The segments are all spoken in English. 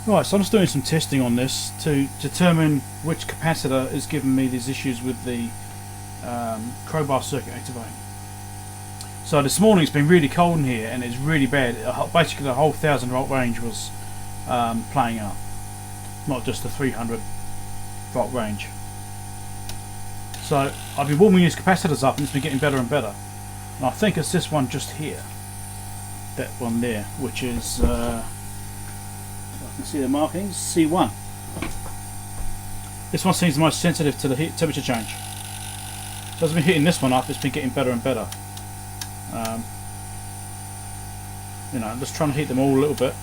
Right, so I'm just doing some testing on this to determine which capacitor is giving me these issues with the crowbar circuit activating. So this morning it's been really cold in here and it's really bad. Basically the whole 1000 volt range was playing up, not just the 300 volt range. So I've been warming these capacitors up and it's been getting better and better. And I think it's this one just here, that one there, which is I can see the markings, C1. This one seems the most sensitive to the heat temperature change. So as I've been hitting this one up, it's been getting better and better. You know, I'm just trying to heat them all a little bit.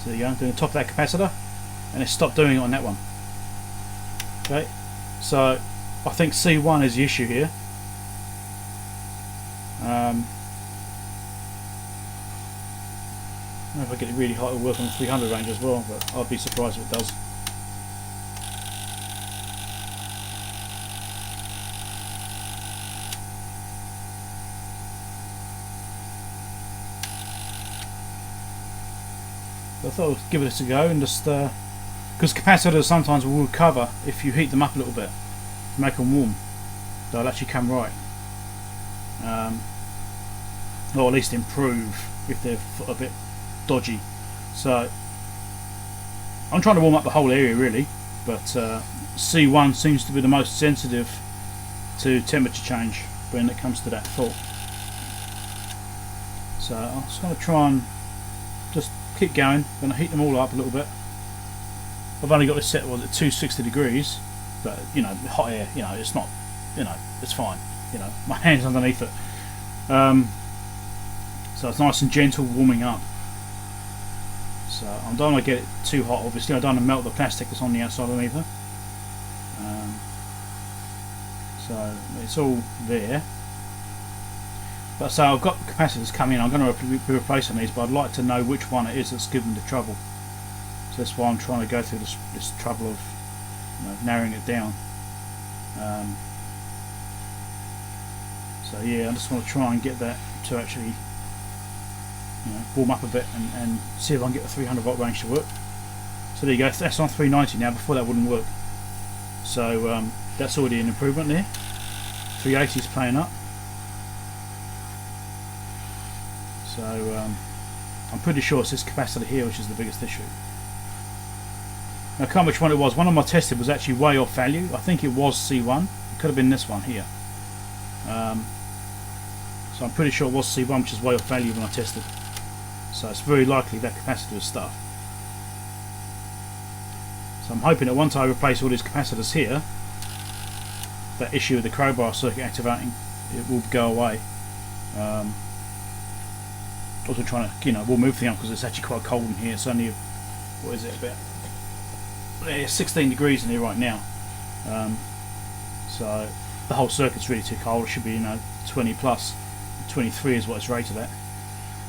So there you go, doing the top of that capacitor, and it stopped doing it on that one. Okay, so I think C1 is the issue here. I don't know if I get it really hot, it'll work on the 300 range as well, but I'd be surprised if it does. I thought I'd give this a go and just because capacitors sometimes will recover if you heat them up a little bit, make them warm. They'll actually come right, or at least improve if they're a bit dodgy. So I'm trying to warm up the whole area really, but C1 seems to be the most sensitive to temperature change when it comes to that fault. So I'm just going to try and just keep going. I'm going to heat them all up a little bit. I've only got this set at 260 degrees, but you know, hot air, you know, it's not, you know, it's fine. You know, my hand's underneath it, so it's nice and gentle warming up. So I don't want to get it too hot. Obviously, I don't want to melt the plastic that's on the outside of them either. So it's all there. But so I've got capacitors coming in. I'm going to be replacing these, but I'd like to know which one it is that's giving the trouble. So that's why I'm trying to go through this trouble of, you know, narrowing it down. So yeah, I just want to try and get that to actually, you know, warm up a bit and see if I can get the 300 volt range to work. So there you go. That's on 390 now. Before that wouldn't work. So that's already an improvement there. 380 is playing up. So I'm pretty sure it's this capacitor here which is the biggest issue. Now I can't remember which one it was. One of them I tested was actually way off value. I think it was C1. It could have been this one here. So I'm pretty sure it was C1, which is way off value when I tested. So it's very likely that capacitor is stuff. So I'm hoping that once I replace all these capacitors here, that issue with the crowbar circuit activating, it will go away. Also trying to, you know, we'll move things up because it's actually quite cold in here. It's only, what is it, about 16 degrees in here right now. So the whole circuit's really too cold. It should be, you know, 20 plus. 23 is what it's rated at.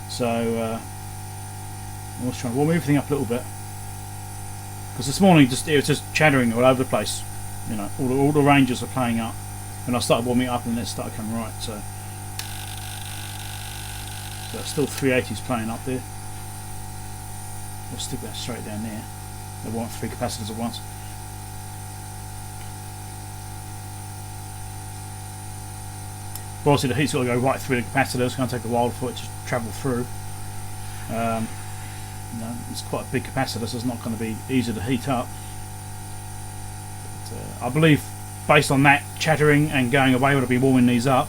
So I was trying to warm everything up a little bit because this morning it was just chattering all over the place. You know, all the ranges are playing up, and I started warming it up and then it started coming right. So it's still 380s playing up there. I'll stick that straight down there. I want 3 capacitors at once. But obviously the heat's got to go right through the capacitor. It's going to take a while for it to travel through. You know, it's quite a big capacitor, so it's not going to be easy to heat up. But, I believe, based on that chattering and going away, would be warming these up.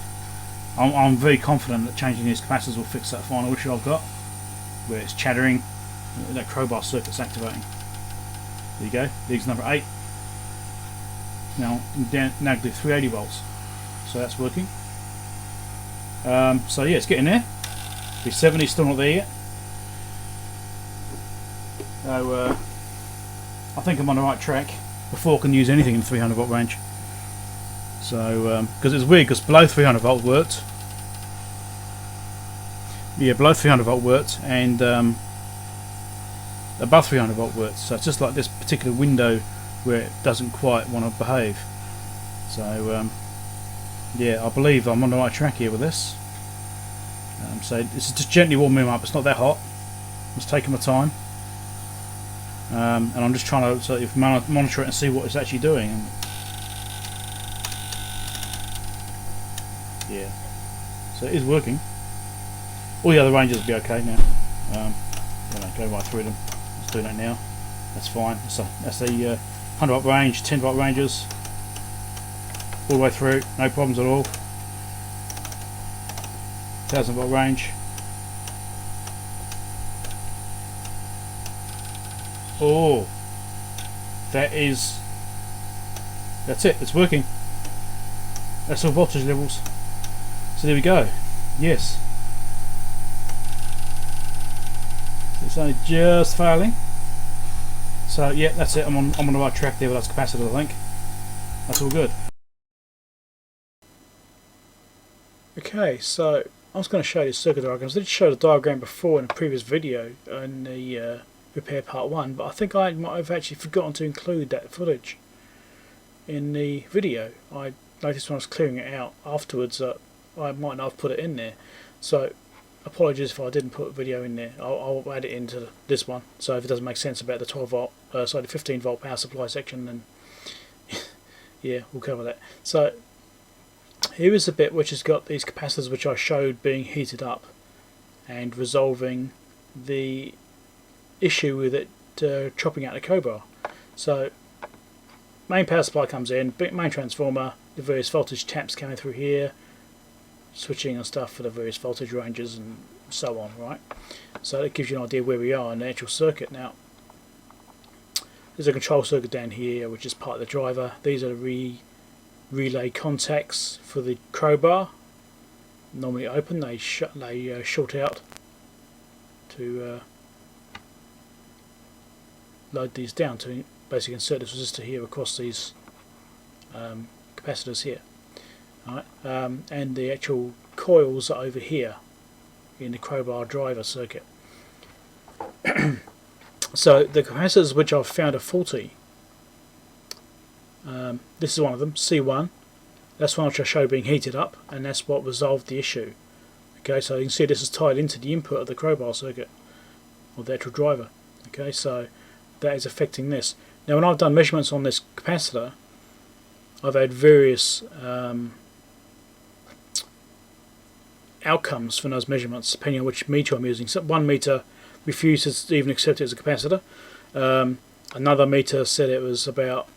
I'm very confident that changing these capacitors will fix that final issue I've got, where it's chattering, that crowbar circuit's activating. There you go. Leads number 8. Now negative 380 volts, so that's working. So yeah, it's getting there. The 70 still not there yet. So I think I'm on the right track before I can use anything in the 300 volt range. So because it's weird, because below 300 volt worked. Yeah, below 300 volt worked, and above 300 volt worked. So it's just like this particular window where it doesn't quite want to behave. So yeah, I believe I'm on the right track here with this. So this is just gently warming them up. It's not that hot. I'm just taking my time, and I'm just trying to sort of monitor it and see what it's actually doing. And yeah, so it is working. All the other ranges will be okay now. Go right through them. Let's do that now. That's fine. That's the 100 watt range, 10 volt ranges, all the way through. No problems at all. 1000 volt range. Oh, that's it. It's working. That's all voltage levels. So there we go. Yes. It's only just failing. So yeah, that's it. I'm on the right track there with those capacitors, I think. That's all good. Okay, so I was going to show you the circuit diagrams. I did show the diagram before in a previous video in the repair part 1, but I think I might have actually forgotten to include that footage in the video. I noticed when I was clearing it out afterwards that I might not have put it in there. So apologies if I didn't put a video in there. I'll add it into this one. So if it doesn't make sense about the 12 volt, the 15 volt power supply section, then yeah, we'll cover that. So here is the bit which has got these capacitors which I showed being heated up and resolving the issue with it chopping out the crowbar. So main power supply comes in, main transformer, the various voltage taps coming through here, switching and stuff for the various voltage ranges and so on, right? So that gives you an idea where we are in the actual circuit. Now there's a control circuit down here which is part of the driver. These are the relay contacts for the crowbar. Normally open, they short out to load these down to basically insert this resistor here across these capacitors here. Right, and the actual coils are over here in the crowbar driver circuit. So the capacitors which I've found are faulty, this is one of them, C1. That's one which I showed being heated up, and that's what resolved the issue. Okay, so you can see this is tied into the input of the crowbar circuit, or the actual driver. Okay, so that is affecting this. Now when I've done measurements on this capacitor, I've had various outcomes from those measurements depending on which meter I'm using. So one meter refuses to even accept it as a capacitor. Another meter said it was about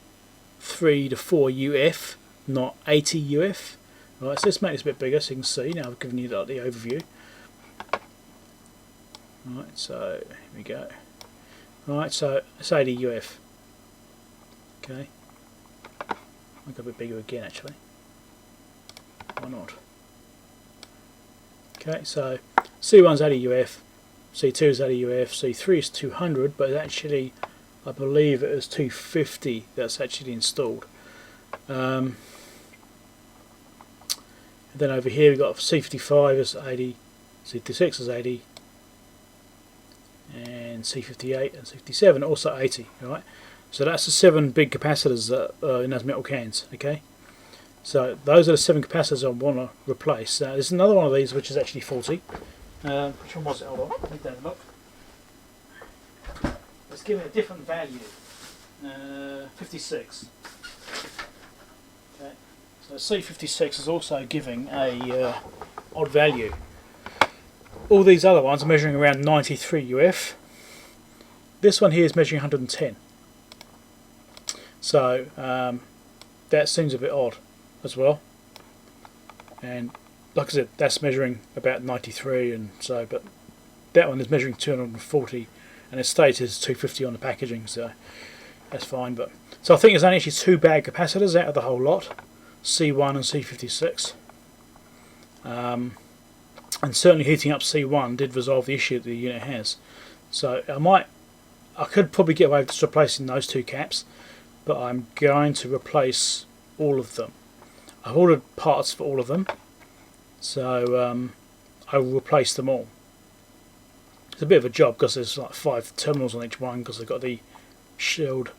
3 to 4 UF, not 80 UF. Right, so let's make this a bit bigger so you can see. Now I've given you the overview. Right, so here we go. Right, so it's 80 UF. Okay. I'll go a bit bigger again actually. Why not? Okay, so C1's 80 UF, C2 is 80 UF, C3 is 200, but actually I believe it is 250 that's actually installed. And then over here we've got C55 is 80, C56 is 80, and C58 and C57 also 80. Right, so that's the 7 big capacitors that are in those metal cans. Okay, so those are the 7 capacitors I want to replace. Now there's another one of these which is actually faulty. Which one was it? Hold on, let me have a look. Let's give it a different value. 56. Okay, so C56 is also giving a odd value. All these other ones are measuring around 93 UF. This one here is measuring 110. So that seems a bit odd as well. And like I said, that's measuring about 93, and so, but that one is measuring 240, and it states it's 250 on the packaging, so that's fine. But so I think there's only actually 2 bad capacitors out of the whole lot, C1 and C56. And certainly heating up C1 did resolve the issue that the unit has. So I could probably get away with just replacing those 2 caps, but I'm going to replace all of them. I've ordered parts for all of them, so I will replace them all. It's a bit of a job because there's like 5 terminals on each one, because they've got the shield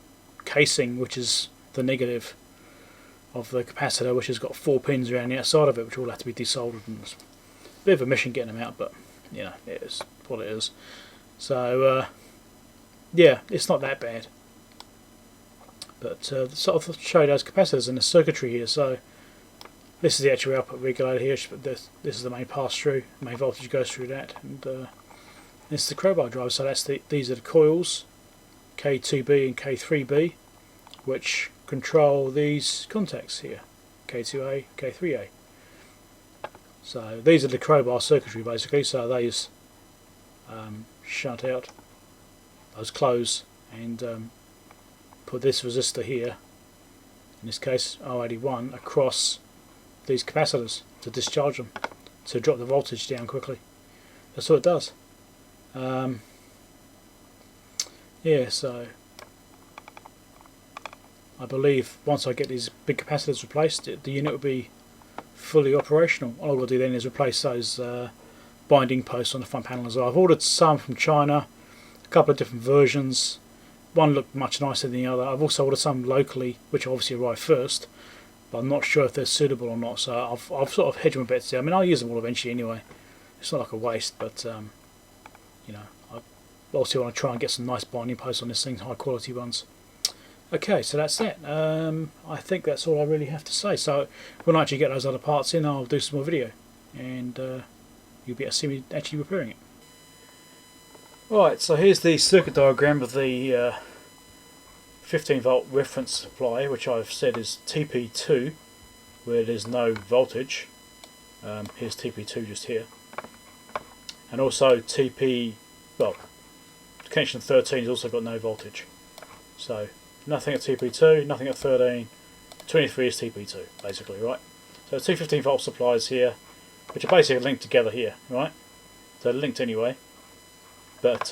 casing, which is the negative of the capacitor, which has got 4 pins around the outside of it, which all have to be desoldered. And it's a bit of a mission getting them out, but you know, it is what it is. So yeah, it's not that bad. But sort of show those capacitors in the circuitry here. So this is the actual output regulator here. This is the main pass through. Main voltage goes through that, and this is the crowbar driver. So that's these are the coils, K2B and K3B, which control these contacts here, K2A, K3A. So these are the crowbar circuitry basically. So those shut out, those close, and put this resistor here, in this case R81, across these capacitors to discharge them, to drop the voltage down quickly. That's what it does. Yeah, so I believe once I get these big capacitors replaced, the unit will be fully operational. All I've got to do then is replace those binding posts on the front panel as well. I've ordered some from China, a couple of different versions. One looked much nicer than the other. I've also ordered some locally, which obviously arrived first, but I'm not sure if they're suitable or not. So I've sort of hedged my bets there. I mean, I'll use them all eventually anyway. It's not like a waste, but you know, I also want to try and get some nice binding posts on this thing, high quality ones. Okay, so that's that. I think that's all I really have to say. So when I actually get those other parts in, I'll do some more video, and you'll be able to see me actually repairing it. Right, so here's the circuit diagram of the 15 volt reference supply, which I've said is TP2, where there's no voltage. Here's TP2 just here. And also TP, well, connection 13 has also got no voltage. So nothing at TP2, nothing at 13, 23 is TP2, basically, right? So two 15 volt supplies here, which are basically linked together here, right? So they're linked anyway. But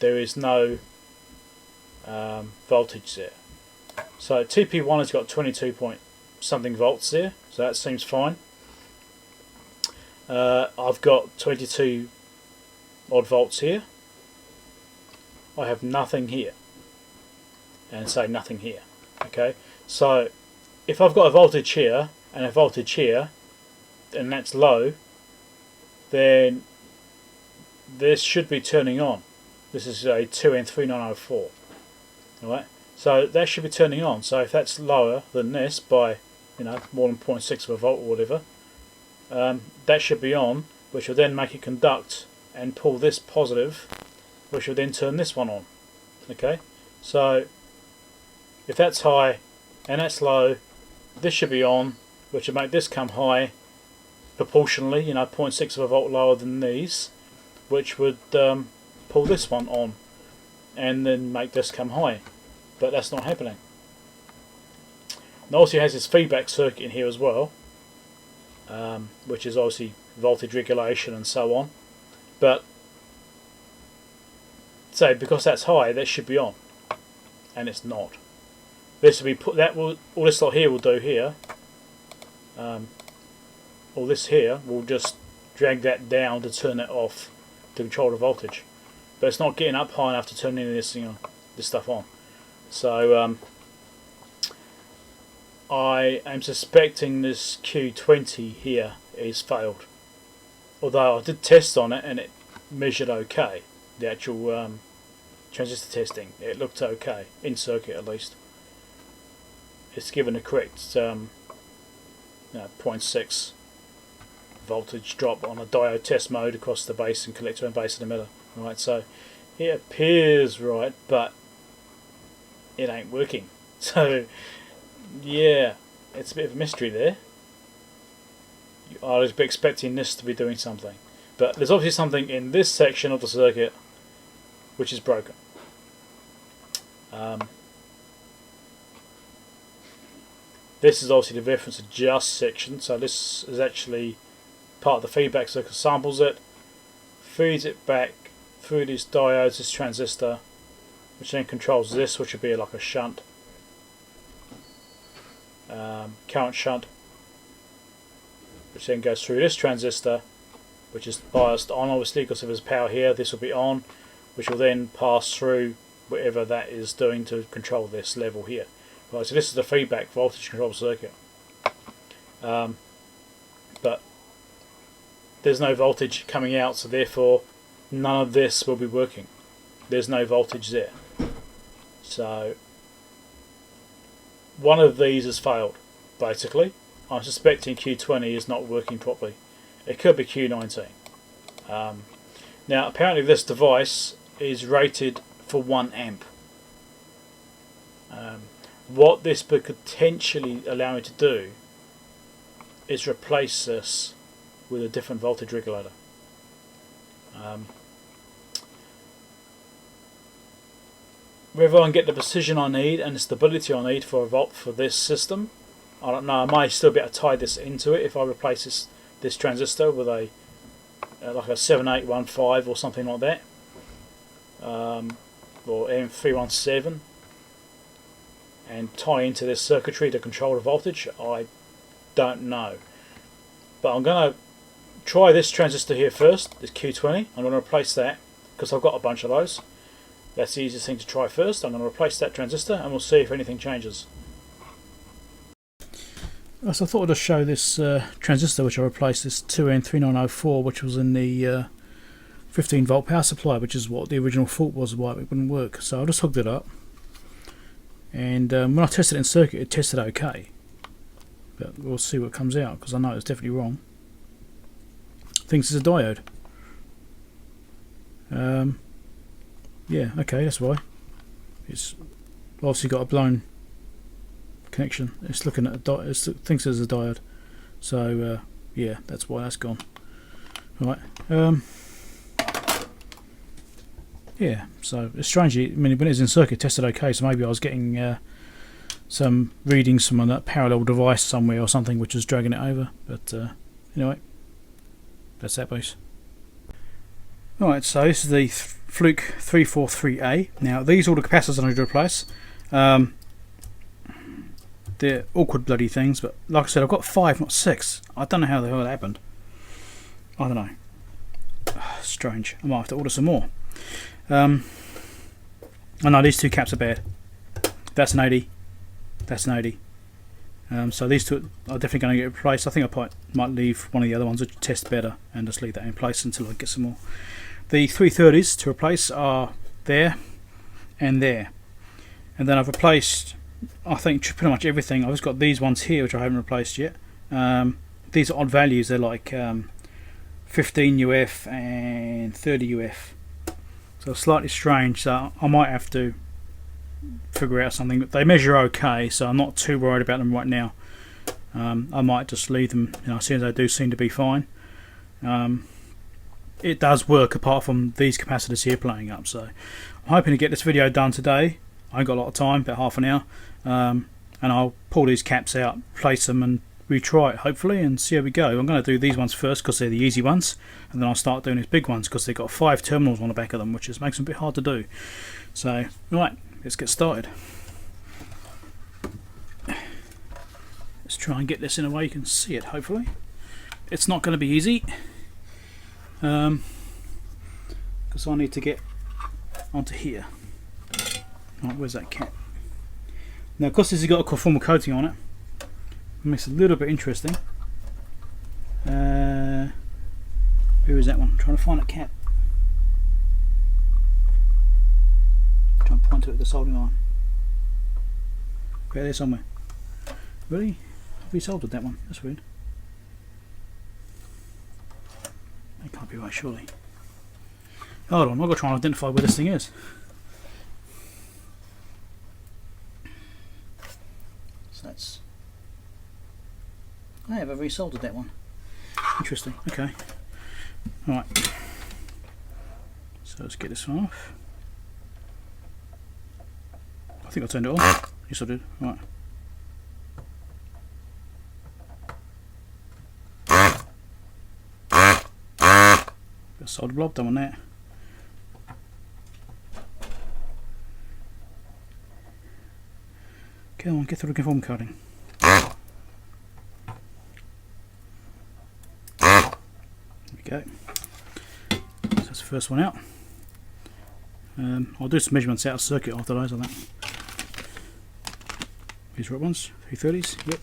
there is no voltage there. So TP1 has got 22 point something volts there, so that seems fine. I've got 22 odd volts here. I have nothing here, and say nothing here. Okay, so if I've got a voltage here and a voltage here, and that's low, then this should be turning on. This is a 2N3904. Alright, so that should be turning on. So if that's lower than this by, you know, more than 0.6 of a volt or whatever, that should be on, which will then make it conduct and pull this positive, which will then turn this one on. Okay, so if that's high and that's low, this should be on, which will make this come high proportionally, you know, 0.6 of a volt lower than these, which would pull this one on and then make this come high, but that's not happening. And also it has this feedback circuit in here as well, which is obviously voltage regulation and so on, but say because that's high, that should be on, and it's not. This will be put, that will, all this lot here will do here, all this here will just drag that down to turn it off to control the voltage, but it's not getting up high enough to turn any of this thing on, this stuff on. So I am suspecting this Q20 here is failed, although I did test on it and it measured okay. The actual transistor testing, it looked okay in circuit at least. It's given the correct 0.6 voltage drop on a diode test mode across the base and collector and base and emitter. Right, so it appears right, but it ain't working. So yeah, it's a bit of a mystery there. I was expecting this to be doing something, but there's obviously something in this section of the circuit which is broken. This is obviously the reference adjust section, so this is actually part of the feedback circuit, samples it, feeds it back through these diodes, this transistor, which then controls this, which would be like a shunt, current shunt, which then goes through this transistor, which is biased on obviously because if there's power here, this will be on, which will then pass through whatever that is doing to control this level here. Right, so this is the feedback voltage control circuit. But there's no voltage coming out, so therefore none of this will be working. There's no voltage there. So one of these has failed, basically. I'm suspecting Q20 is not working properly. It could be Q19. Now apparently this device is rated for 1 amp. What this could potentially allow me to do is replace this with a different voltage regulator. Whether I can get the precision I need and the stability I need for a volt for this system, I don't know. I might still be able to tie this into it if I replace this transistor with a like a 7815 or something like that, or M317, and tie into this circuitry to control the voltage. I don't know, but I'm going to try this transistor here first, this Q20. I'm going to replace that because I've got a bunch of those. That's the easiest thing to try first. I'm going to replace that transistor and we'll see if anything changes. So I thought I'd just show this transistor which I replaced, this 2N3904, which was in the 15 volt power supply, which is what the original fault was, why it wouldn't work. So I just hooked it up, and when I tested it in circuit it tested okay, but we'll see what comes out because I know it's definitely wrong. Thinks it's a diode. Yeah, okay, that's why. It's obviously got a blown connection. It's looking at a it thinks it's a diode. So yeah, that's why that's gone. Right. Yeah, so it's strange. I mean, when it was in circuit, it tested okay. So maybe I was getting some readings from a parallel device somewhere or something, which was dragging it over. But anyway, that's that piece. Alright, so this is the Fluke 343A. Now, these are all the capacitors I need to replace. They're awkward bloody things, but like I said, I've got 5, not 6. I don't know how the hell that happened. I don't know. Strange. I might have to order some more. I know these two caps are bad. That's an 80. That's an 80. So these two are definitely going to get replaced. I think I might leave one of the other ones which test better and just leave that in place until I get some more. The 330s to replace are there and there. And then I've replaced, I think, pretty much everything. I've just got these ones here which I haven't replaced yet. These are odd values. They're like 15 UF and 30 UF. So slightly strange. So I might have to figure out something. They measure okay, so I'm not too worried about them right now. I might just leave them, as soon as they do seem to be fine. It does work apart from these capacitors here playing up, so I'm hoping to get this video done today. I ain't got a lot of time, about half an hour, and I'll pull these caps out, place them and retry it hopefully and see how we go. I'm going to do these ones first because they're the easy ones, and then I'll start doing these big ones because they've got 5 terminals on the back of them, which makes them a bit hard to do. So right, let's get started. Let's try and get this in a way you can see it. Hopefully it's not going to be easy, because I need to get onto here. Right, where's that cap? Now, because this has got a conformal coating on it, it makes it a little bit interesting. Where is that one? I'm trying to find a cap. Try and point to it with the soldering iron. Okay, there somewhere. Really? Have we soldered that one? That's weird. That can't be right, surely. Hold on, I've got to try and identify where this thing is. So that's... I have resoldered that one. Interesting, okay. Alright. So let's get this one off. I think I turned it on. Yes, I did. Right. Got a solder blob done on that. Come on, get through the conform coating. There we go. So that's the first one out. I'll do some measurements out of circuit after those on that. These right ones, 330s, yep.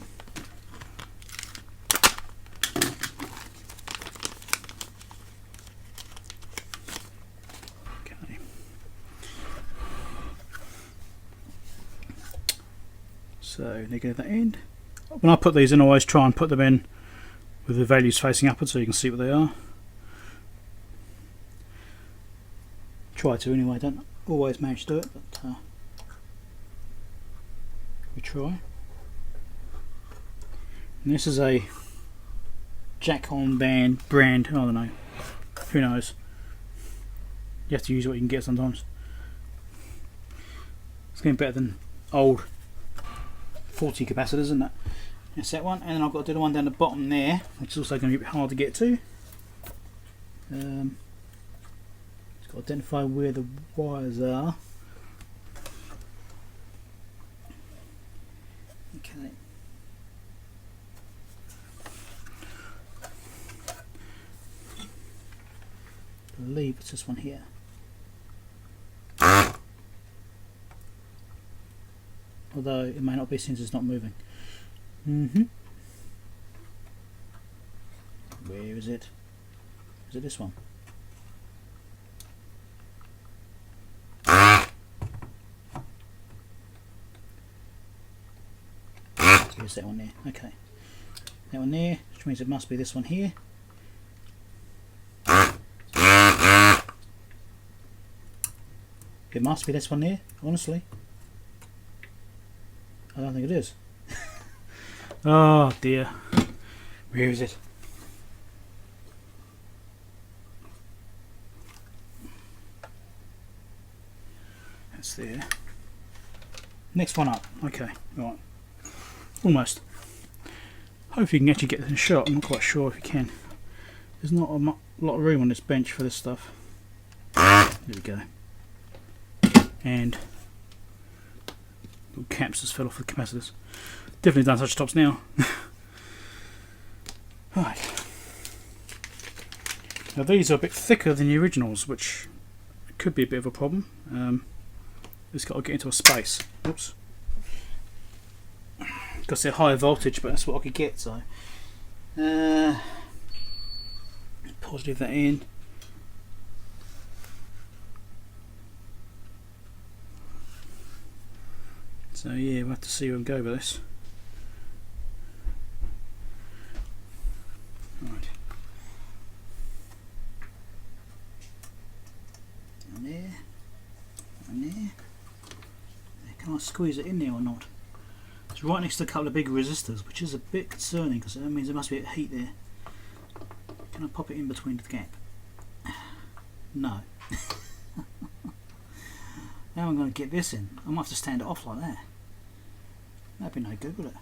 So negative that end. When I put these in, I always try and put them in with the values facing upwards so you can see what they are. Try to anyway, don't always manage to do it, but we try. And this is a jack-on brand, I don't know, who knows. You have to use what you can get sometimes. It's getting better than old 40 capacitors, isn't it? That's that one, and then I've got to do the one down the bottom there, which is also going to be a bit hard to get to. Just got to identify where the wires are. Okay. I believe it's this one here. Although it may not be since it's not moving. Where is it? Is it this one? Here's that one there. Okay. That one there, which means it must be this one here. It must be this one there, honestly. I don't think it is. Oh dear. Where is it? That's there. Next one up. Okay, right. Almost. Hopefully you can actually get this in shot. I'm not quite sure if you can. There's not a lot of room on this bench for this stuff. There we go. And little caps just fell off the capacitors. Definitely done such tops now. Right. Now these are a bit thicker than the originals, which could be a bit of a problem. It's got to get into a space. Oops. Because they're higher voltage, but that's what I could get. So positive that in. So yeah, we'll have to see where we go with this. Right. And there. And there. Can I squeeze it in there or not? It's right next to a couple of big resistors, which is a bit concerning because that means there must be a heat there. Can I pop it in between the gap? No. How am I going to get this in? I might have to stand it off like that. That'd be no good, would it?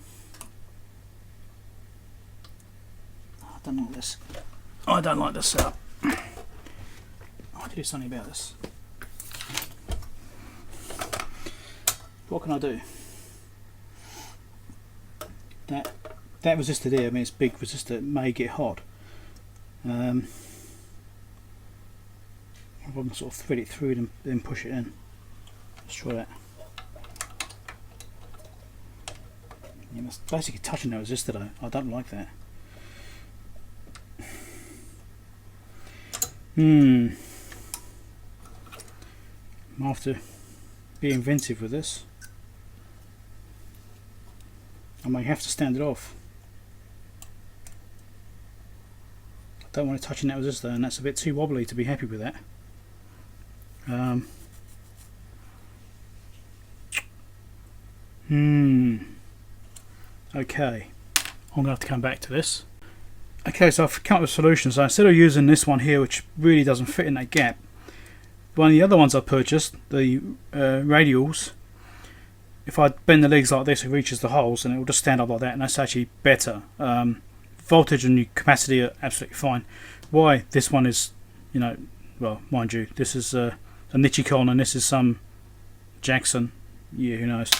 I don't like this. I don't like this setup. I have to do something about this. What can I do? That resistor there, I mean it's a big resistor, it may get hot. If I can sort of thread it through and then push it in. Let's try that. Yeah, that's basically touching that resistor though. I don't like that. I have to be inventive with this. I may have to stand it off. I don't want it touching that resistor, and that's a bit too wobbly to be happy with that. Okay, I'm going to have to come back to this. Okay, so I've come up with solutions. So instead of using this one here, which really doesn't fit in that gap, one of the other ones I purchased, the radials, if I bend the legs like this, it reaches the holes and it will just stand up like that, and that's actually better. Voltage and the capacity are absolutely fine. Why this one is, you know, well, mind you, this is a Nichicon and this is some Jackson. Yeah, who knows.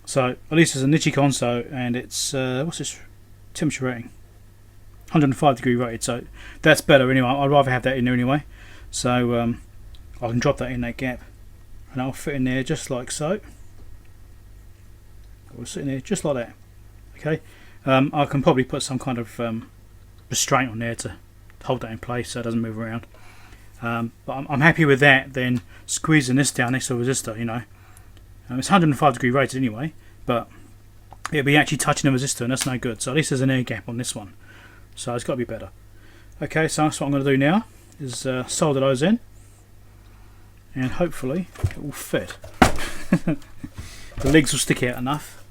So at least it's a Nichicon, so, and it's what's this temperature rating? 105 degree rated, so that's better anyway. I'd rather have that in there anyway. So I can drop that in that gap, and that'll fit in there just like so. We'll sit in there just like that. Okay. I can probably put some kind of restraint on there to hold that in place so it doesn't move around. But I'm happy with that. Then squeezing this down next to the resistor, you know. It's 105 degree rated anyway, but it'll be actually touching the resistor, and that's no good. So at least there's an air gap on this one, so it's got to be better. Okay, so that's what I'm going to do now, is solder those in, and hopefully it will fit. The legs will stick out enough,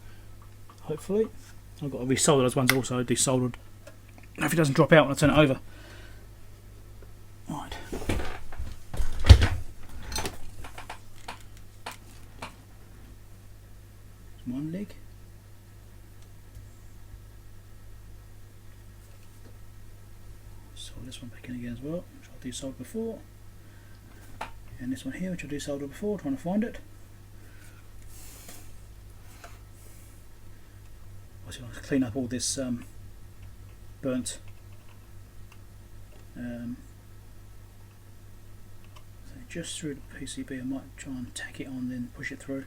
hopefully. I've got to resolder those ones also, desoldered. If it doesn't drop out when I turn it over. Right. One leg. Solder this one back in again as well, which I desoldered before. And this one here, which I desoldered before, trying to find it. I just want to clean up all this burnt so just through the PCB. I might try and tack it on, then push it through.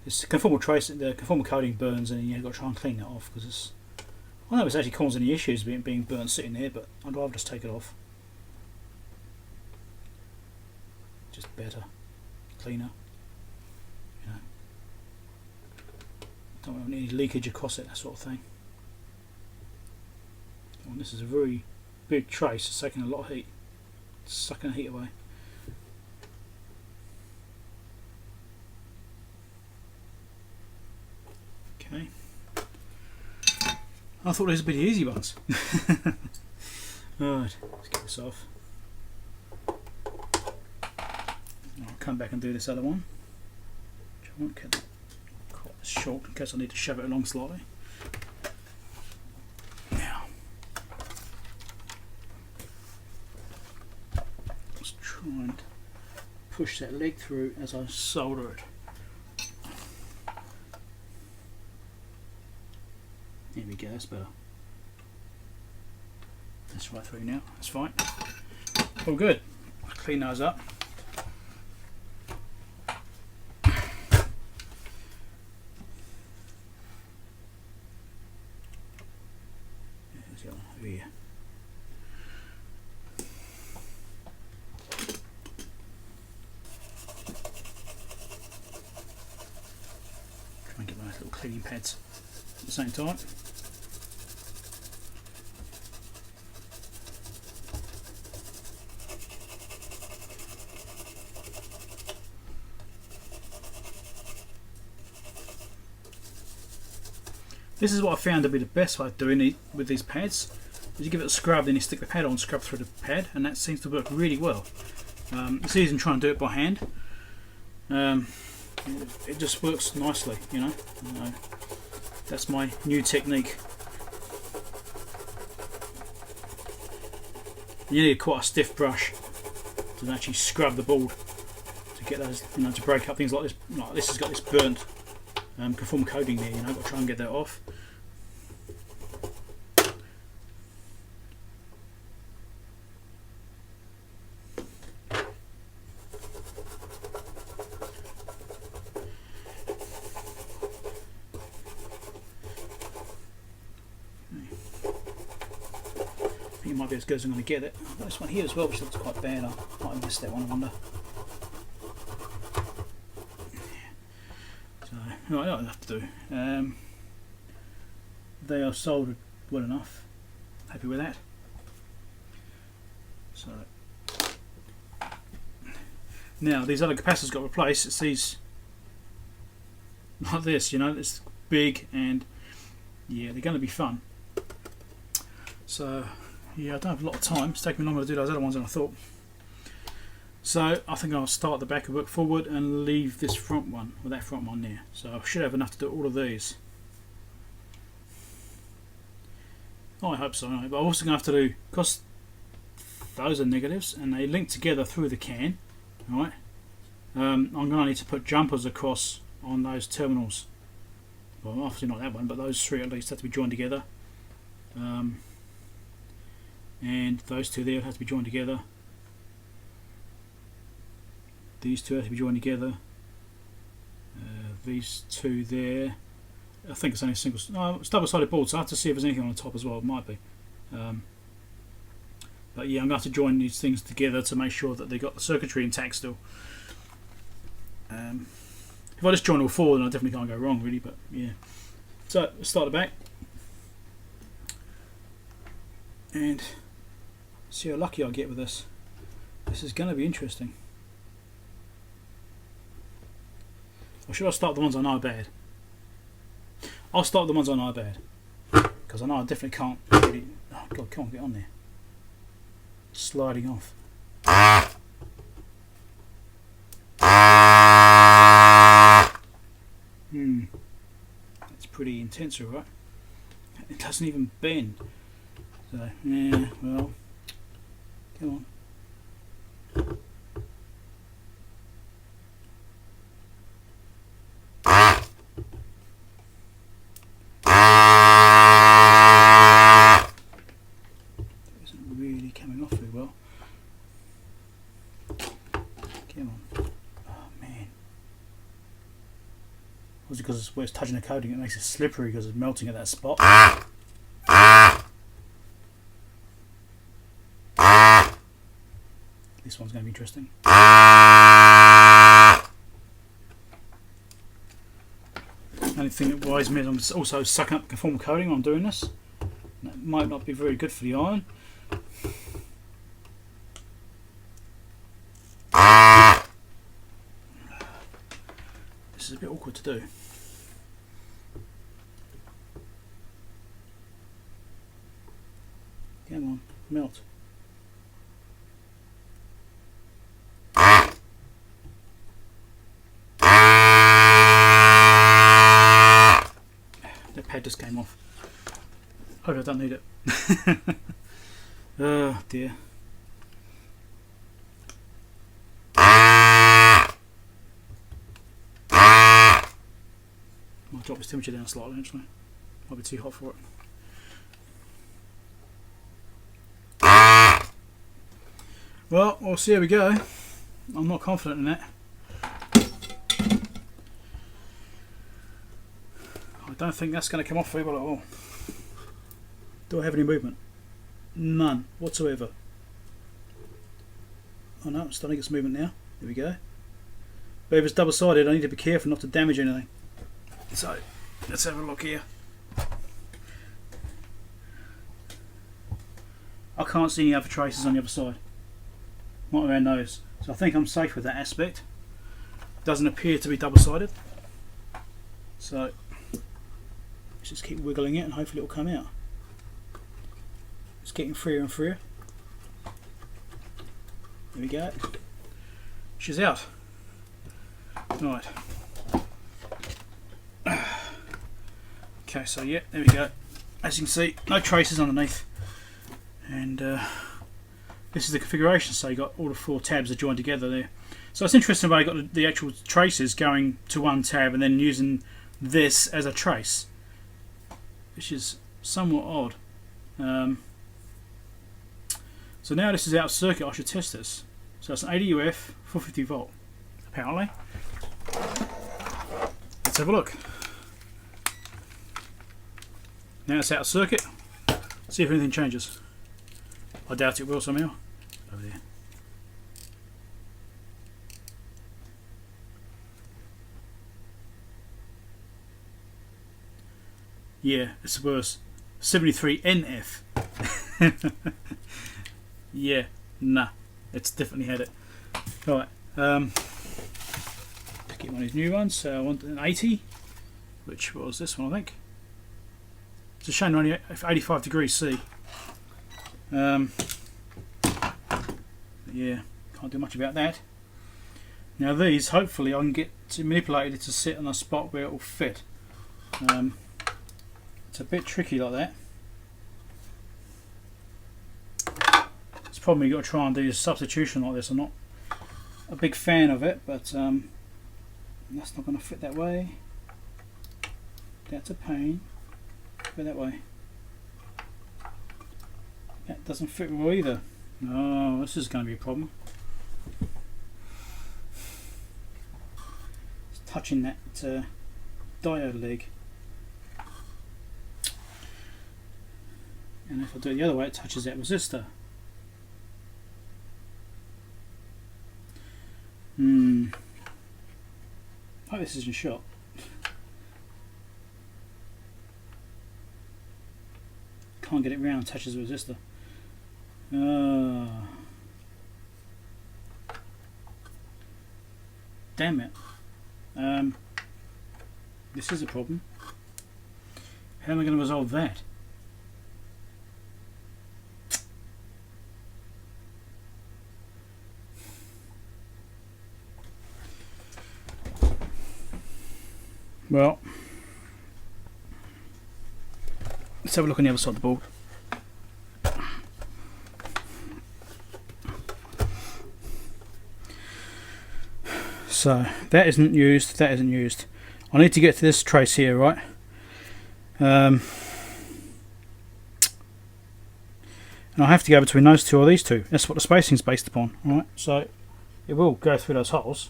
This conformal trace, the conformal coating burns, and you've got to try and clean that off, because it's, I don't know if it's actually causing any issues being burnt sitting there, but I'd rather just take it off. Just better, cleaner. You know, don't want any leakage across it, that sort of thing. And this is a very big trace, it's taking a lot of heat, it's sucking the heat away. Okay. I thought these would be the easy ones. Alright, let's get this off. I'll come back and do this other one, which I won't cut quite short in case I need to shove it along slightly. Now, let's try and push that leg through as I solder it. There we go, that's better. That's right through now, that's fine. All good. I'll clean those up. There's the other one over here. Try and get my little cleaning pads at the same time. This is what I found to be the best way of doing it with these pads. Is you give it a scrub, then you stick the pad on, scrub through the pad, and that seems to work really well. It's easy than trying to do it by hand. It just works nicely, you know. That's my new technique. You need quite a stiff brush to actually scrub the board to get those, you know, to break up things like this. Like this has got this burnt conform coating there, you know. I've got to try and get that off. It might be as good as I'm going to get it. I've got this one here as well, which looks quite bad. I might have missed that one, I wonder. So, right, I don't have to do. They are soldered well enough. Happy with that. So, now these other capacitors got replaced. It's these like this, you know. It's big, and yeah, they're going to be fun. So. Yeah, I don't have a lot of time. It's taking me longer to do those other ones than I thought. So I think I'll start the back and work forward and leave this front one, or that front one there. So I should have enough to do all of these. Oh, I hope so. Anyway. But I'm also going to have to do, because those are negatives and they link together through the can. Alright. I'm going to need to put jumpers across on those terminals. Well, obviously not that one, but those three at least have to be joined together. And those two there have to be joined together. These two have to be joined together. These two there. I think it's only a single. No, it's double-sided board, so I have to see if there's anything on the top as well. It might be. But yeah, I'm going to have to join these things together to make sure that they got the circuitry intact still. If I just join all four, then I definitely can't go wrong, really. But yeah. So let's start the back and see how lucky I get with this. This is going to be interesting. Or should I start the ones I know are bad? I'll start the ones I know are bad, because I know I definitely can't really. Oh God, come on, get on there. Sliding off. That's pretty intense, all right. It doesn't even bend. So yeah, well, come on. Because where it's touching the coating, it makes it slippery because it's melting at that spot. This one's going to be interesting. Only thing that worries me is I'm also sucking up conformal coating while I'm doing this. That might not be very good for the iron. This is a bit awkward to do. Come on, melt. That pad just came off. Hope I don't need it. Oh dear. Might drop this temperature down slightly actually. Might be too hot for it. Well, we'll see how we go. I'm not confident in that. I don't think that's going to come off very well at all. Do I have any movement? None whatsoever. Oh no, I'm starting to get some movement now. There we go. But if it's double sided, I need to be careful not to damage anything. So, let's have a look here. I can't see any other traces on the other side. Not around those. So I think I'm safe with that aspect. Doesn't appear to be double sided. So let's just keep wiggling it and hopefully it will come out. It's getting freer and freer. There we go. She's out. Right. Okay, so yeah, there we go. As you can see, no traces underneath. And this is the configuration, so you got all the four tabs are joined together there. So it's interesting about you got the actual traces going to one tab and then using this as a trace, which is somewhat odd. So now this is out of circuit, I should test this. So it's an 80 UF, 450 volt, apparently. Let's have a look. Now it's out of circuit. See if anything changes. I doubt it will somehow. Over there. Yeah, it's worse. 73 NF. Yeah, nah, it's definitely had it. Right, let's get one of these new ones. So I want an 80, which was this one, I think. It's a shame only 85 degrees C. Yeah, can't do much about that. Now these, hopefully I can get to manipulate it to sit on a spot where it will fit. It's a bit tricky like that. It's probably got to try and do a substitution like this. I'm not a big fan of it, but that's not going to fit that way. That's a pain. Go that way. That doesn't fit well either. Oh, this is going to be a problem. It's touching that diode leg. And if I do it the other way, it touches that resistor. I hope this isn't shot. Can't get it round, touches the resistor. Damn it. This is a problem. How am I going to resolve that? Well, let's have a look on the other side of the board. So that isn't used, that isn't used. I need to get to this trace here, right? And I have to go between those two or these two. That's what the spacing is based upon, right? So it will go through those holes.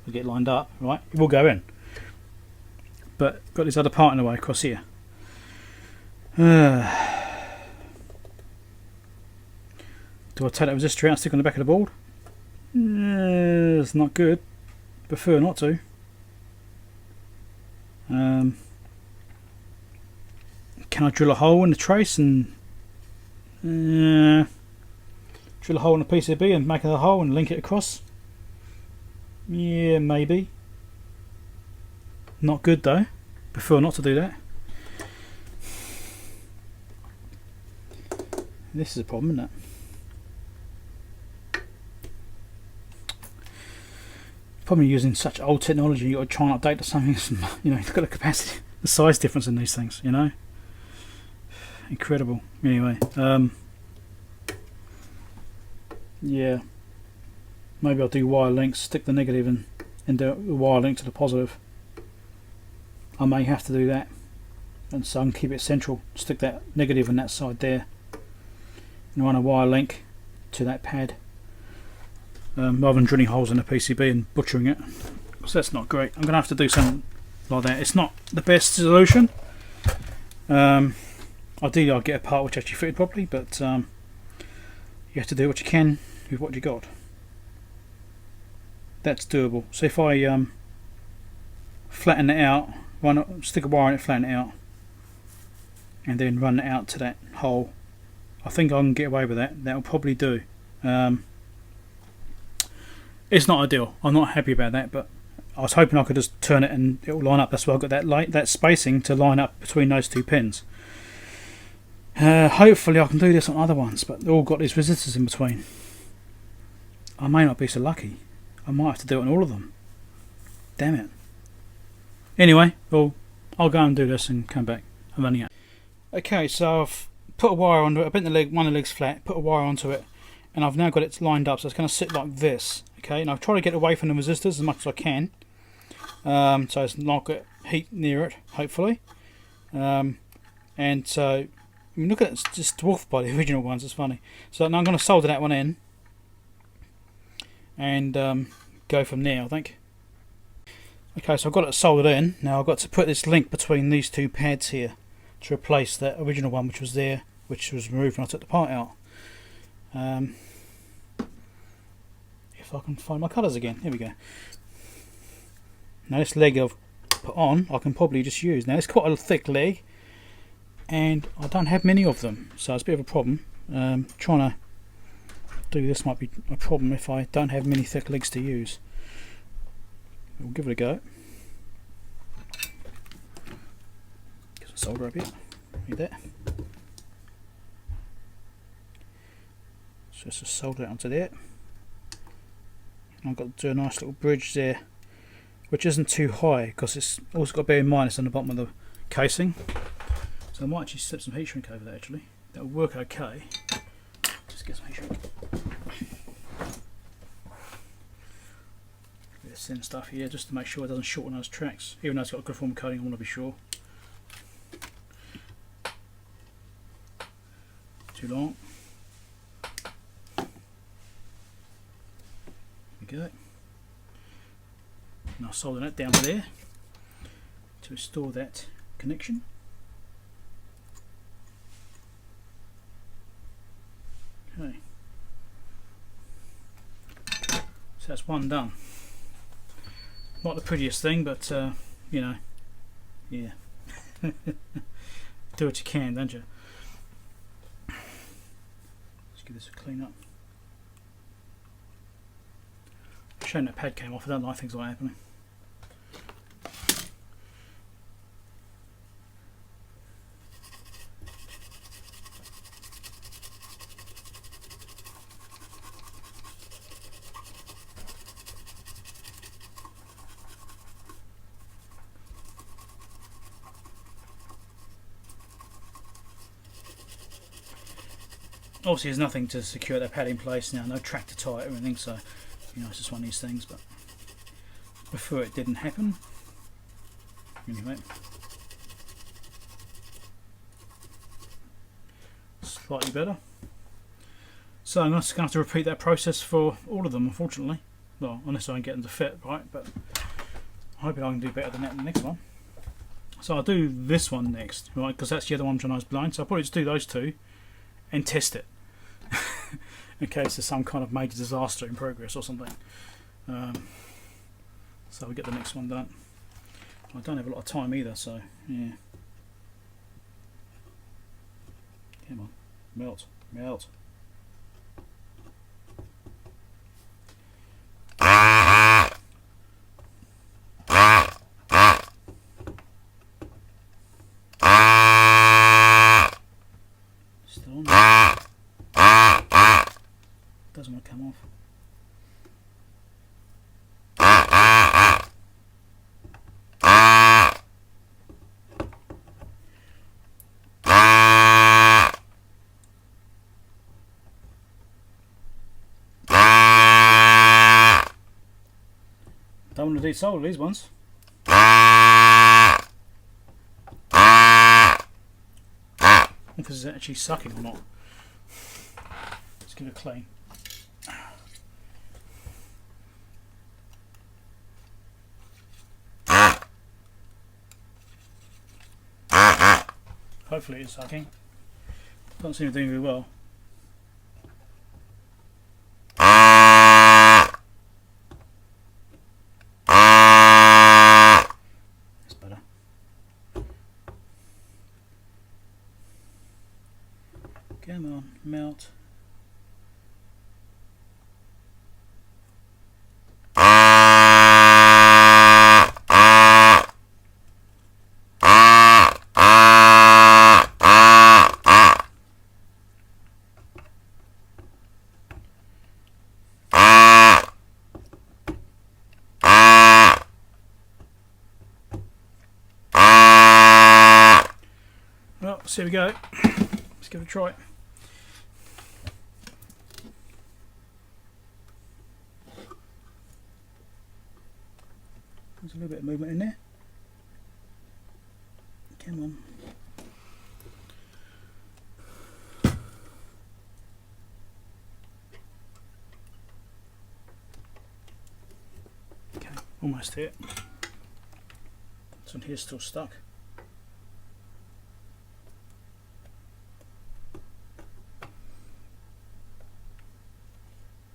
It'll get lined up, right? It will go in. But got this other part in the way across here. Do I take that resistor out and stick on the back of the board? It's not good. Prefer not to. Can I drill a hole in the trace and drill a hole in the PCB and make a hole and link it across? Yeah, maybe. Not good though. Prefer not to do that. This is a problem, isn't it? Probably using such old technology, you've got to try and update to something. You know, you've got a capacity, the size difference in these things. You know, incredible. Anyway, yeah, maybe I'll do wire links, stick the negative and do a wire link to the positive. I may have to do that, and so I can keep it central. Stick that negative on that side there, and run a wire link to that pad. Rather than drilling holes in the PCB and butchering it, because that's not great. I'm going to have to do something like that. It's not the best solution. Ideally I'll get a part which actually fitted properly, but you have to do what you can with what you got. That's doable. So if I flatten it out, stick a wire in it, flatten it out, and then run it out to that hole, I think I can get away with that. That'll probably do. It's not ideal. I'm not happy about that, but I was hoping I could just turn it and it will line up. That's why I've got that spacing to line up between those two pins. Hopefully I can do this on other ones, but they've all got these resistors in between. I may not be so lucky. I might have to do it on all of them. Damn it. Anyway, well, I'll go and do this and come back. I'm running out. Okay, so I've put a wire onto it. I bent one of the legs flat, put a wire onto it, and I've now got it lined up, so it's going to sit like this. Okay, and I've tried to get away from the resistors as much as I can, so it's not got heat near it, hopefully. And so, I mean, look at it, it's just dwarfed by the original ones. It's funny. So now I'm going to solder that one in, and go from there, I think. Okay, so I've got it soldered in. Now I've got to put this link between these two pads here to replace that original one which was there, which was removed when I took the part out. If I can find my colours again, here we go. Now this leg I've put on, I can probably just use. Now it's quite a thick leg, and I don't have many of them, so it's a bit of a problem. Trying to do this might be a problem if I don't have many thick legs to use. We'll give it a go. Get some solder a bit. Need that. So just solder it onto there. And I've got to do a nice little bridge there, which isn't too high, because it's also got to bear in mind it's on the bottom of the casing. So I might actually slip some heat shrink over there. Actually, that'll work okay. Just get some heat shrink. This thin stuff here, just to make sure it doesn't shorten those tracks. Even though it's got a good form coating, I want to be sure. Too long. There we go. And I'll solder that down there to restore that connection. Okay. So that's one done. Not the prettiest thing, but you know, yeah. Do what you can, don't you? Let's give this a clean up. Shame that pad came off. I don't like things like happening. Obviously there's nothing to secure that pad in place now, no track to tie it or anything, so you know, it's just one of these things, but before it didn't happen. Anyway, slightly better. So I'm just going to have to repeat that process for all of them, unfortunately. Well, unless I can get them to fit right, but I'm hoping I can do better than that in the next one. So I'll do this one next, right, because that's the other one which I was blind, so I'll probably just do those two and test it. In case there's some kind of major disaster in progress or something. So we get the next one done. I don't have a lot of time either, so yeah. Come on, melt, melt. Still on. Doesn't want to come off. Don't want to desolder these ones. If this is actually sucking or not. Let's give it a clean. Hopefully it's sucking. Doesn't seem to be doing very well. That's better. Come on, melt. Well, so here we go. Let's give it a try. There's a little bit of movement in there. Come on. Okay, almost here. This one here's still stuck.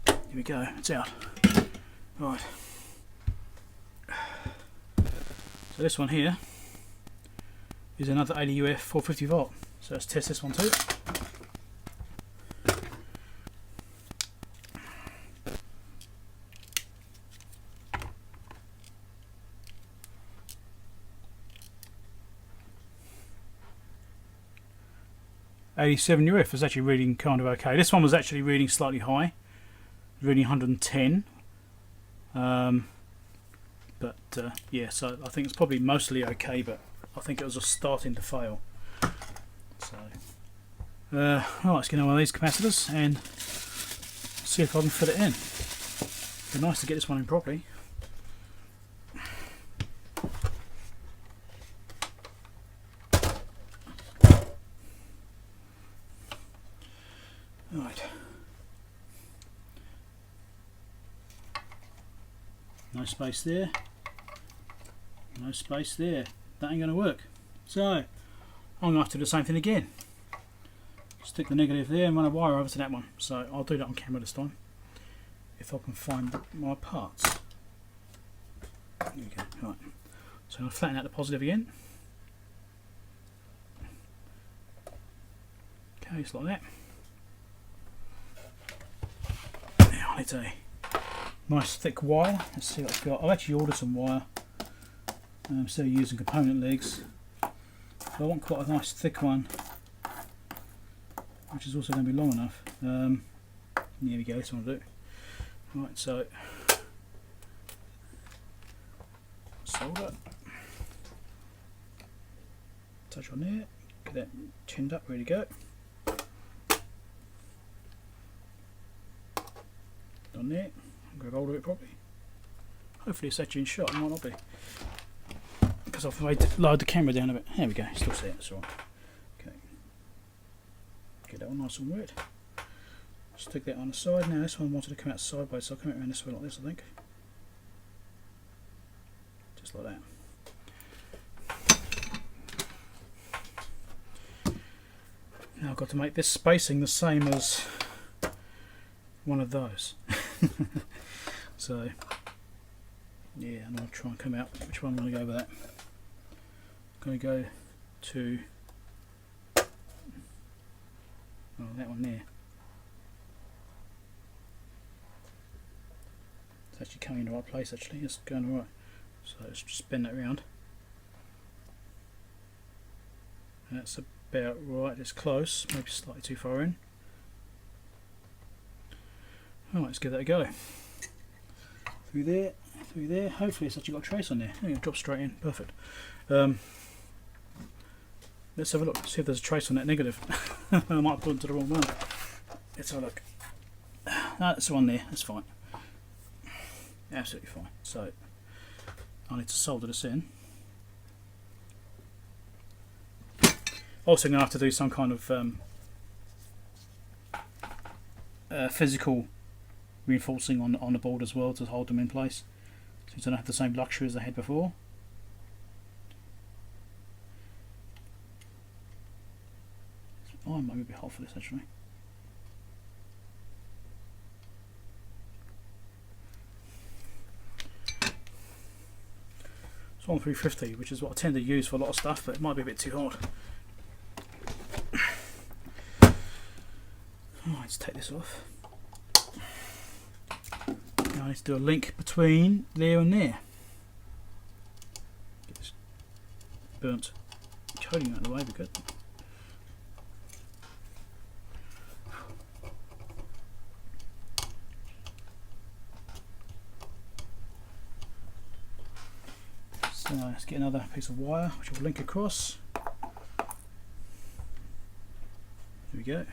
Here we go, it's out. Right. So this one here is another 80 UF 450 volt. So let's test this one too. $87 UF is actually reading kind of okay. This one was actually reading slightly high, reading 110. Yeah, so I think it's probably mostly okay, but I think it was just starting to fail. So, right, let's get on one of these capacitors and see if I can fit it in. It'd be nice to get this one in properly. Right. No space there. No space there. That ain't going to work. So I'm going to have to do the same thing again. Stick the negative there and run a wire over to that one. So I'll do that on camera this time, if I can find my parts. There we go. Right. So I'll flatten out the positive again. Okay, it's like that. Now I need a nice thick wire. Let's see what I've got. I've actually ordered some wire instead of using component legs. So I want quite a nice thick one, which is also going to be long enough. There we go, this one will do. Right, so solder, touch on there, get that tinned up, ready to go. Done there, grab hold of it properly. Hopefully it's actually in shot, it might not be. Because I've lowered the camera down a bit. There we go, still see it, that's all right. Okay. Get that one nice and wet. Stick that on the side. Now this one wanted to come out sideways, so I'll come out around this way like this, I think. Just like that. Now I've got to make this spacing the same as one of those. So yeah, and I'll try and come out which one I'm going to go with that. I'm going to go to that one there. It's actually coming in the right place, actually. It's going alright. So let's just spin that around. That's about right, it's close, maybe slightly too far in. Alright, let's give that a go. Through there, hopefully it's actually got a trace on there. There you go, drop straight in, perfect. Let's have a look, see if there's a trace on that negative. I might have put it to the wrong one. Let's have a look. No, that's the one there, that's fine. Absolutely fine. So I need to solder this in. Also going to have to do some kind of physical reinforcing on the board as well to hold them in place, so you don't have the same luxury as I had before. Oh, I might be a bit hot for this actually. It's on 350, which is what I tend to use for a lot of stuff, but it might be a bit too hot. Oh, let's take this off. Now I need to do a link between there and there. Get this burnt coating out of the way, be good. So let's get another piece of wire which will link across. There we go.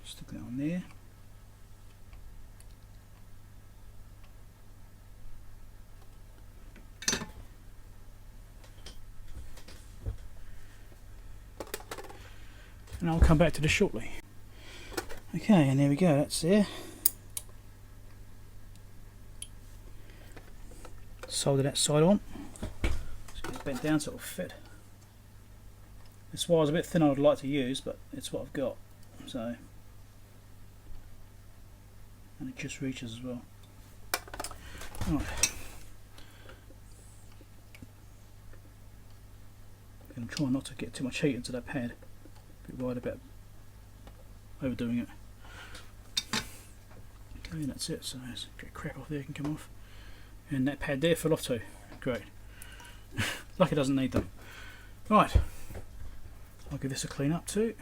Stick that on there. And I'll come back to this shortly. Okay, and there we go, that's there. Solder that side on. Just get it bent down so it'll fit. This wire's a bit thinner than I'd like to use, but it's what I've got. So, and it just reaches as well. Right. I'm trying not to get too much heat into that pad. A bit worried about overdoing it. Okay, that's it. So there's a crap off there can come off, and that pad there fell off too. Great. Lucky it doesn't need them. Right, I'll give this a clean up too.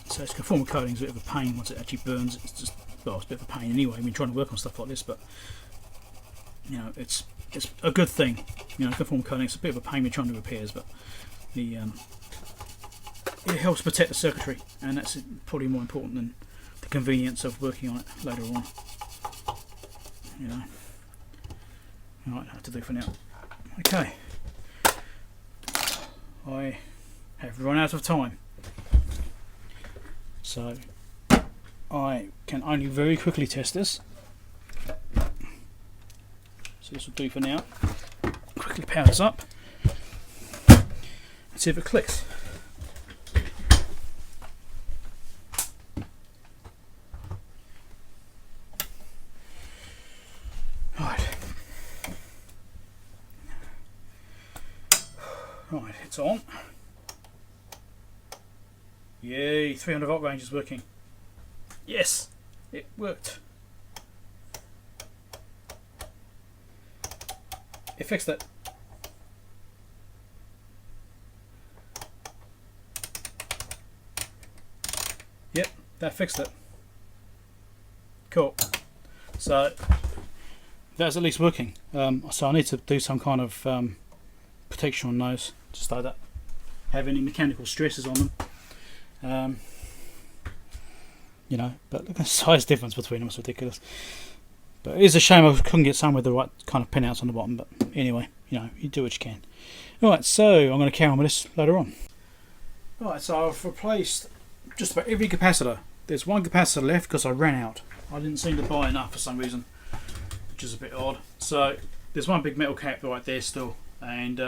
So it's conformal coating is a bit of a pain once it actually burns. It's just, well, it's a bit of a pain anyway when you're trying to work on stuff like this, but you know, it's a good thing You know, conformal coating, it's a bit of a pain when trying to do repairs, but the it helps protect the circuitry, and that's probably more important than the convenience of working on it later on. You know. Right, I have to do for now. Okay. I have run out of time, so I can only very quickly test this. So this will do for now. Quickly power this up and see if it clicks. Right, it's on. Yay, 300 volt range is working. Yes, it worked. It fixed it. Yep, that fixed it. Cool. So that's at least working. So I need to do some kind of protection on those, just so that have any mechanical stresses on them. You know, but look at the size difference between them, it's ridiculous. But it is a shame I couldn't get some with the right kind of pinouts on the bottom, but anyway, you know, you do what you can. Alright, so I'm going to carry on with this later on. Alright, so I've replaced just about every capacitor. There's one capacitor left because I ran out. I didn't seem to buy enough for some reason, which is a bit odd. So there's one big metal cap right there still, and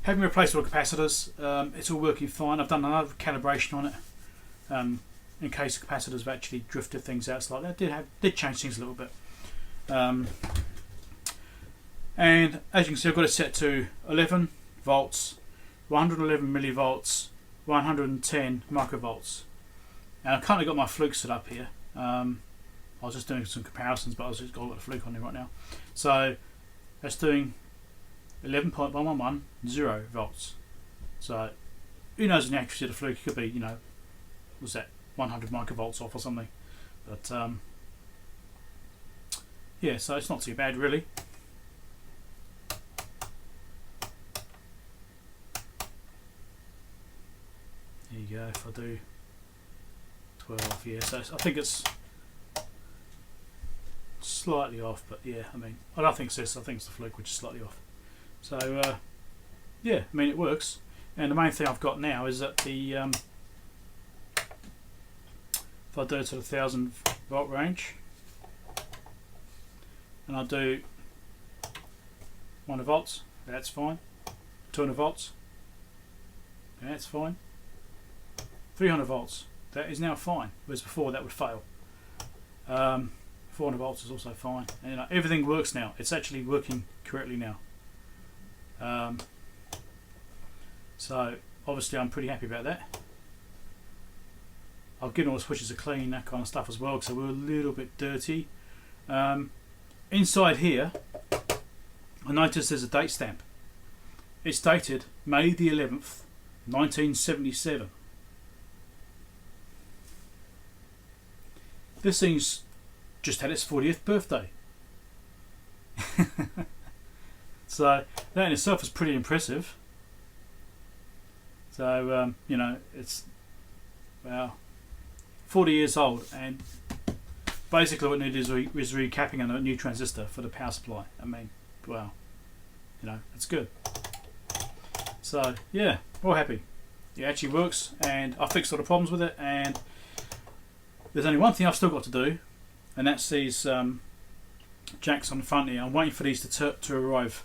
having replaced all the capacitors, it's all working fine. I've done another calibration on it in case the capacitors have actually drifted things out slightly. I did change things a little bit. And as you can see, I've got it set to 11 volts, 111 millivolts, 110 microvolts. And I've currently got my Fluke set up here. I was just doing some comparisons, but I've just got the Fluke on here right now. So that's doing 11.111 0 volts. So who knows the accuracy of the Fluke? It could be, you know, was that 100 microvolts off or something. But yeah, so it's not too bad really. There you go. If I do 12, yeah, so I think it's slightly off, but yeah, I mean, I don't think it's this, I think it's the Fluke which is slightly off. So yeah, I mean, it works. And the main thing I've got now is that the if I do it to the 1000 volt range and I do 100 volts, that's fine. 200 volts, that's fine. 300 volts, that is now fine, whereas before that would fail. 400 volts is also fine, and everything works now. It's actually working correctly now. So obviously I'm pretty happy about that. I've given all the switches a clean, that kind of stuff as well, because they were a little bit dirty. Inside here I noticed there's a date stamp. It's dated May the 11th 1977. This thing's just had its 40th birthday. So that in itself is pretty impressive. So you know, it's, well, 40 years old, and basically what it is recapping on a new transistor for the power supply. I mean, well, you know, it's good. So yeah, all happy. It actually works, and I fixed all the problems with it, and there's only one thing I've still got to do, and that's these jacks on the front here. I'm waiting for these to arrive.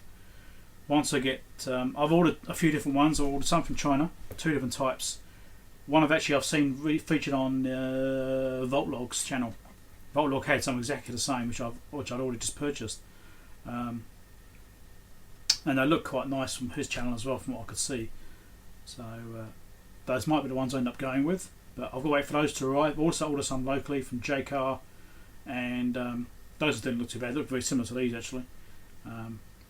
Once I get, I've ordered a few different ones. I ordered some from China, 2 different types. One I've seen featured on Voltlog's channel. Voltlog had some exactly the same, which I'd already just purchased, and they look quite nice from his channel as well, from what I could see. So those might be the ones I end up going with, but I've got to wait for those to arrive. Also ordered some locally from JCar, and those didn't look too bad. They look very similar to these actually.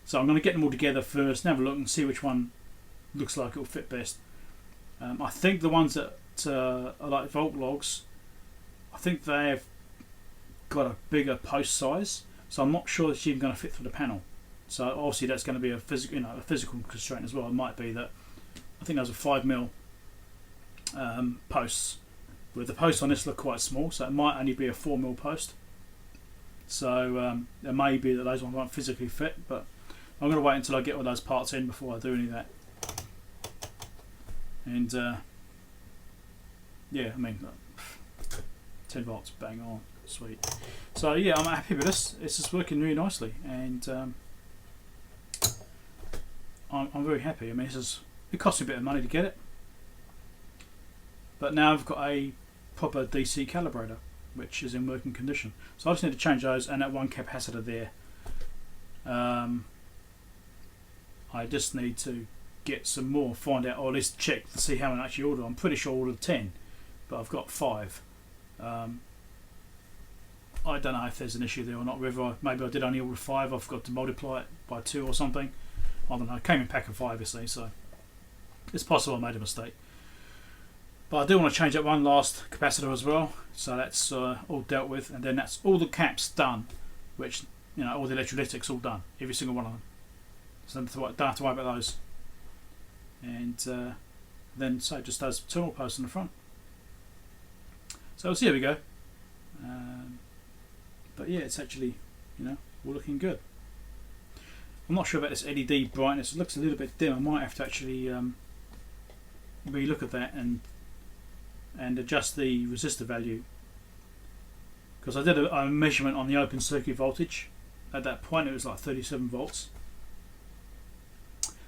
So I'm going to get them all together first and have a look and see which one looks like it will fit best. I think the ones that are like Voltlog's, I think they've got a bigger post size, so I'm not sure it's even going to fit through the panel. So obviously that's going to be a physical, a physical constraint as well. It might be that I think those are 5mm posts. But the posts on this look quite small, so it might only be a 4mm post. So it may be that those ones won't physically fit, but I'm going to wait until I get all those parts in before I do any of that. And yeah, I mean, 10 volts, bang on, sweet. So yeah, I'm happy with this. It's just working really nicely, and I'm very happy. I mean, it cost me a bit of money to get it, but now I've got a proper DC calibrator, which is in working condition. So I just need to change those and that one capacitor there. I just need to get some more, find out, or at least check to see how many I actually ordered. I'm pretty sure I ordered 10, but I've got 5. I don't know if there's an issue there or not, whether maybe I did only order 5, I forgot to multiply it by 2 or something. I don't know, it came in a pack of 5 obviously, so it's possible I made a mistake. But I do want to change that one last capacitor as well, so that's all dealt with, and then that's all the caps done, which, all the electrolytics all done, every single one of them. So I don't have to worry about those. And then so just those terminal posts in the front. So here we go. But yeah, it's actually, all looking good. I'm not sure about this LED brightness. It looks a little bit dim. I might have to actually re-look at that and adjust the resistor value, because I did a measurement on the open circuit voltage. At that point it was like 37 volts,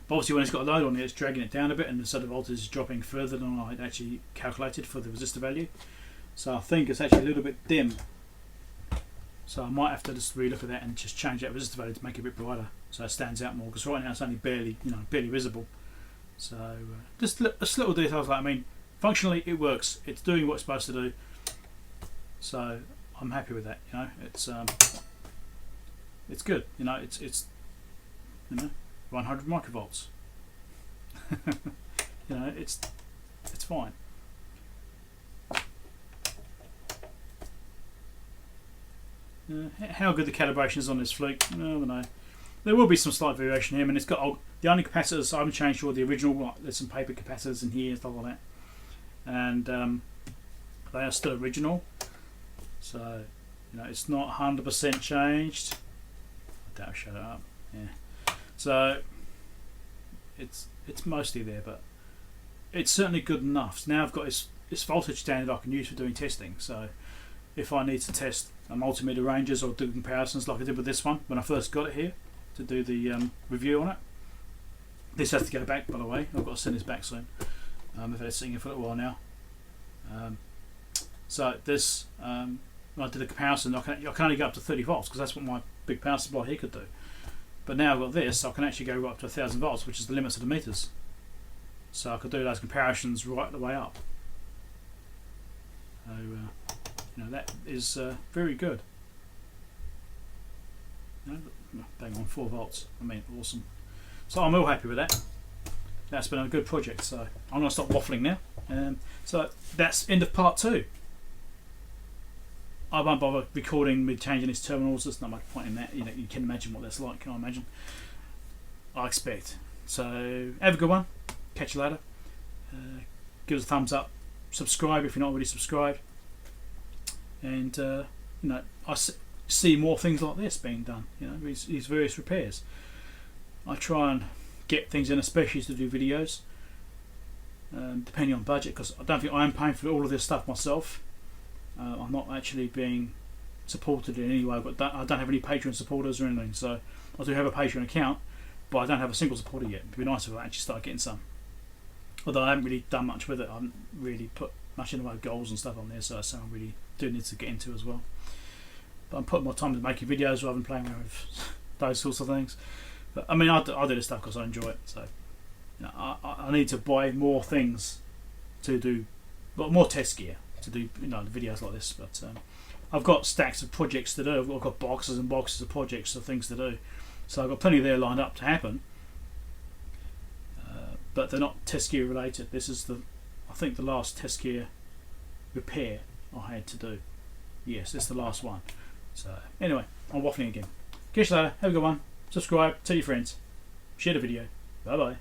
but obviously when it's got a load on it, it's dragging it down a bit, and so the voltage is dropping further than I actually calculated for the resistor value. So I think it's actually a little bit dim, so I might have to just re-look at that and just change that resistor value to make it a bit brighter so it stands out more, because right now it's only barely visible. So just little details like, I mean, functionally it works, it's doing what it's supposed to do, so I'm happy with that. It's good, it's 100 microvolts. It's fine. How good the calibration is on this Fluke, I don't know. There will be some slight variation here. I mean, it's got the only capacitors I haven't changed are the original. There's some paper capacitors in here and stuff like that, and they are still original. So it's not 100% changed. I doubt I'll shut it up. Yeah. So it's mostly there, but it's certainly good enough. So now I've got this voltage standard I can use for doing testing. So if I need to test a multimeter ranges or do comparisons like I did with this one when I first got it here to do the review on it. This has to go back, by the way. I've got to send this back soon. I've had it sitting here for a little while now. So this, when I did a comparison, I can only go up to 30 volts because that's what my big power supply here could do. But now I've got this, I can actually go right up to 1000 volts, which is the limits of the meters. So I could do those comparisons right the way up. So that is very good. Bang on, 4 volts. I mean, awesome. So I'm all happy with that. That's been a good project. So I'm going to stop waffling now. So that's end of part 2. I won't bother recording me changing these terminals. There's not much point in that. You can imagine what that's like. Can I imagine? I expect. So have a good one. Catch you later. Give us a thumbs up. Subscribe if you're not already subscribed. And I see more things like this being done. These various repairs. I try and get things in, especially to do videos, depending on budget, because I don't think I am paying for all of this stuff myself. I'm not actually being supported in any way, but I don't have any Patreon supporters or anything. So I do have a Patreon account, but I don't have a single supporter yet. It'd be nice if I actually start getting some. Although I haven't really done much with it. I haven't really put much in the way of goals and stuff on there, so that's something I really do need to get into as well. But I'm putting more time into making videos rather than playing with those sorts of things. But I mean, I do this stuff because I enjoy it. So I need to buy more things to do, well, more test gear to do the videos like this. But I've got stacks of projects to do. I've got boxes and boxes of projects of things to do. So I've got plenty there lined up to happen. But they're not test gear related. This is I think the last test gear repair I had to do. Yes, this is the last one. So anyway, I'm waffling again. Catch you later. Have a good one. subscribe, tell your friends, share the video. Bye bye.